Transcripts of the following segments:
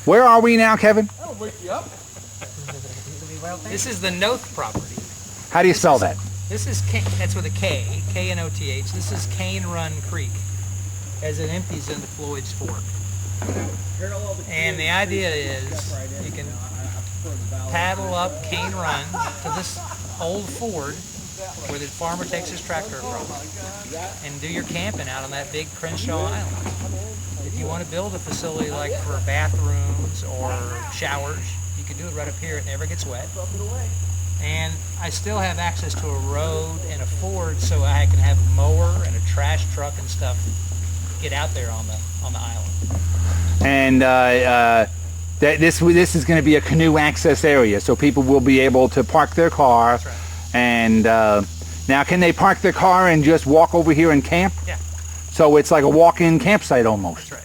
Where are we now, Kevin? I'll wake you up. This is the Noth property. How do you spell that? This is that's with a K, K-N-O-T-H. This is Cane Run Creek, as it empties into Floyd's Fork. And the idea is you can paddle up Cane Run to this old ford where the farmer takes his tractor across and do your camping out on that big Crenshaw Island. If you want to build a facility like for bathrooms or showers, you can do it right up here. It never gets wet. And I still have access to a road and a ford, so I can have a mower and a trash truck and stuff get out there on the island. And this is going to be a canoe access area, so people will be able to park their car. That's right. And now, can they park their car and just walk over here and camp? Yeah. So it's like a walk-in campsite almost. That's right.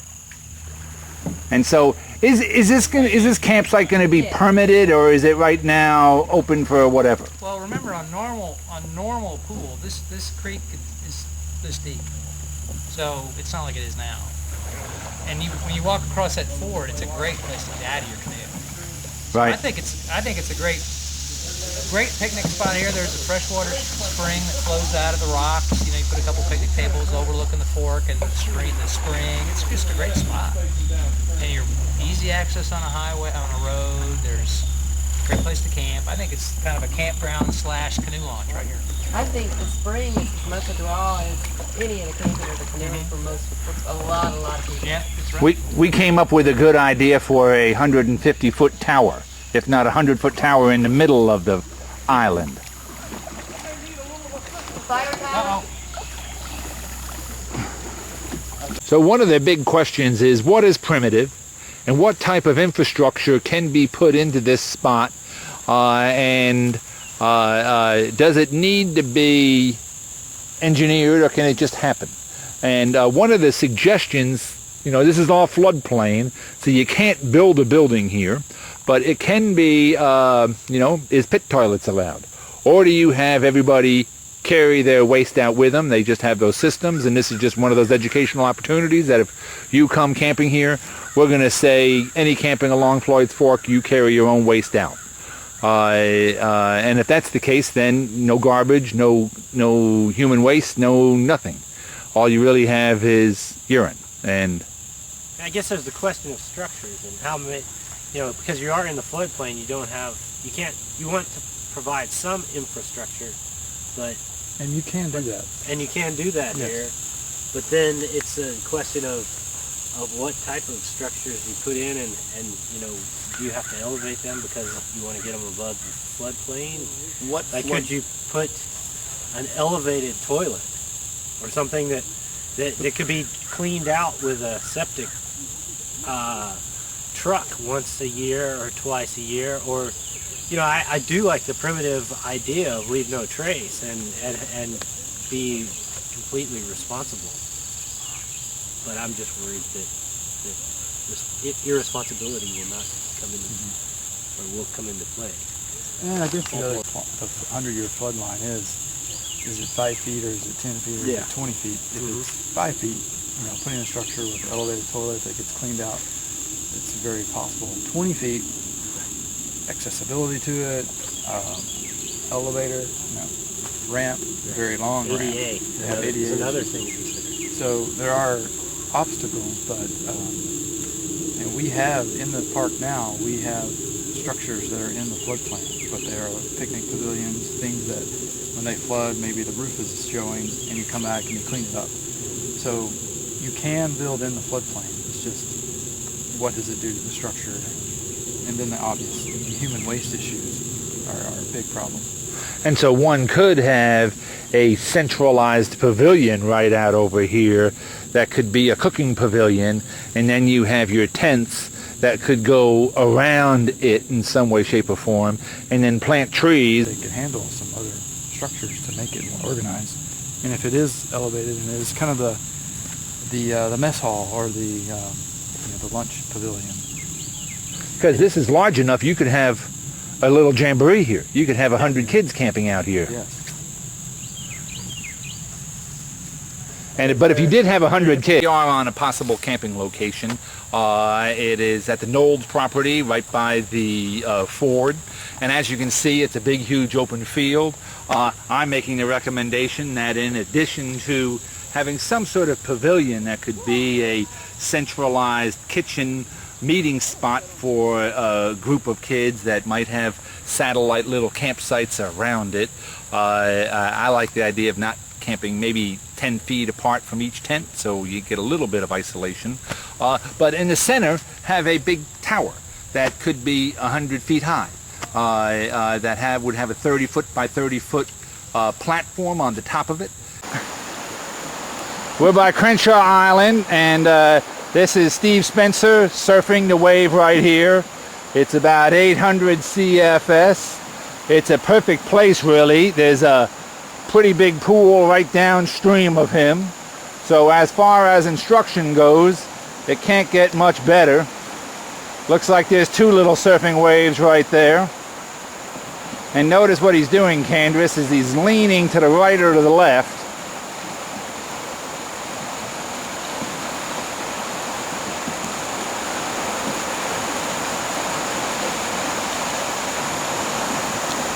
And so, is this campsite going to be permitted, or is it right now open for whatever? Well, remember on normal pool, this creek is this deep, so it's not like it is now. And when you walk across that ford, it's a great place to get out of your canoe. Right. I think it's a great picnic spot here. There's a freshwater spring that flows out of the rocks. You know, you put a couple picnic tables overlooking the fork and the spring. It's just a great spot. And you're easy access on a highway, on a road. There's a great place to camp. I think it's kind of a campground / canoe launch right here. I think the spring is as much a draw as any of the camping or the canoeing for a lot of people. Yeah, that's right. We came up with a good idea for a 150-foot tower, if not a 100-foot tower in the middle of the island. Fire tower? So one of the big questions is, what is primitive and what type of infrastructure can be put into this spot, and does it need to be engineered, or can it just happen? And one of the suggestions, you know, this is all floodplain, so you can't build a building here, but it can be, is pit toilets allowed? Or do you have everybody carry their waste out with them? They just have those systems, and this is just one of those educational opportunities that if you come camping here, we're going to say any camping along Floyd's Fork, you carry your own waste out. And if that's the case, then no garbage, no human waste, no nothing. All you really have is urine. And I guess there's the question of structures and how many, because you are in the floodplain, you want to provide some infrastructure, but And you can do that. And you can do that here, but then it's a question of what type of structures you put in, and do you have to elevate them because you want to get them above the floodplain? Could you put an elevated toilet or something that could be cleaned out with a septic truck once a year or twice a year? Or I do like the primitive idea of leave no trace and be completely responsible. But I'm just worried that this irresponsibility will not come into or will come into play. And I guess the 100-year flood line is it 5 feet or is it 10 feet or is it 20 feet? If it's 5 feet, putting a structure with an elevated toilet that gets cleaned out, it's very possible. 20 feet, accessibility to it, elevator, ramp, very long ramp. ADA. They have ADA. It's another thing to consider. So there are obstacles, but and we have in the park now, we have structures that are in the floodplain, but they are picnic pavilions, things that when they flood, maybe the roof is showing, and you come back and you clean it up. So you can build in the floodplain. It's just, what does it do to the structure? And then the obvious human waste issues are a big problem. And so one could have a centralized pavilion right out over here that could be a cooking pavilion, and then you have your tents that could go around it in some way, shape, or form, and then plant trees. They could handle some other structures to make it more organized. And if it is elevated and it is kind of the mess hall or the lunch pavilion. Because this is large enough, you could have a little jamboree here. You could have 100 kids camping out here. Yes. But if you did have 100 kids, we are on a possible camping location It is at the Knowles property right by the Ford. And as you can see, it's a big, huge open field. I'm making the recommendation that in addition to having some sort of pavilion that could be a centralized kitchen meeting spot for a group of kids that might have satellite little campsites around it. I like the idea of not camping maybe 10 feet apart from each tent, so you get a little bit of isolation. But in the center, have a big tower that could be 100 feet high. That would have a 30-foot by 30-foot platform on the top of it. We're by Crenshaw Island, and this is Steve Spencer surfing the wave right here. It's about 800 CFS. It's a perfect place, really. There's a pretty big pool right downstream of him. So as far as instruction goes, it can't get much better. Looks like there's two little surfing waves right there. And notice what he's doing, Candace, is he's leaning to the right or to the left.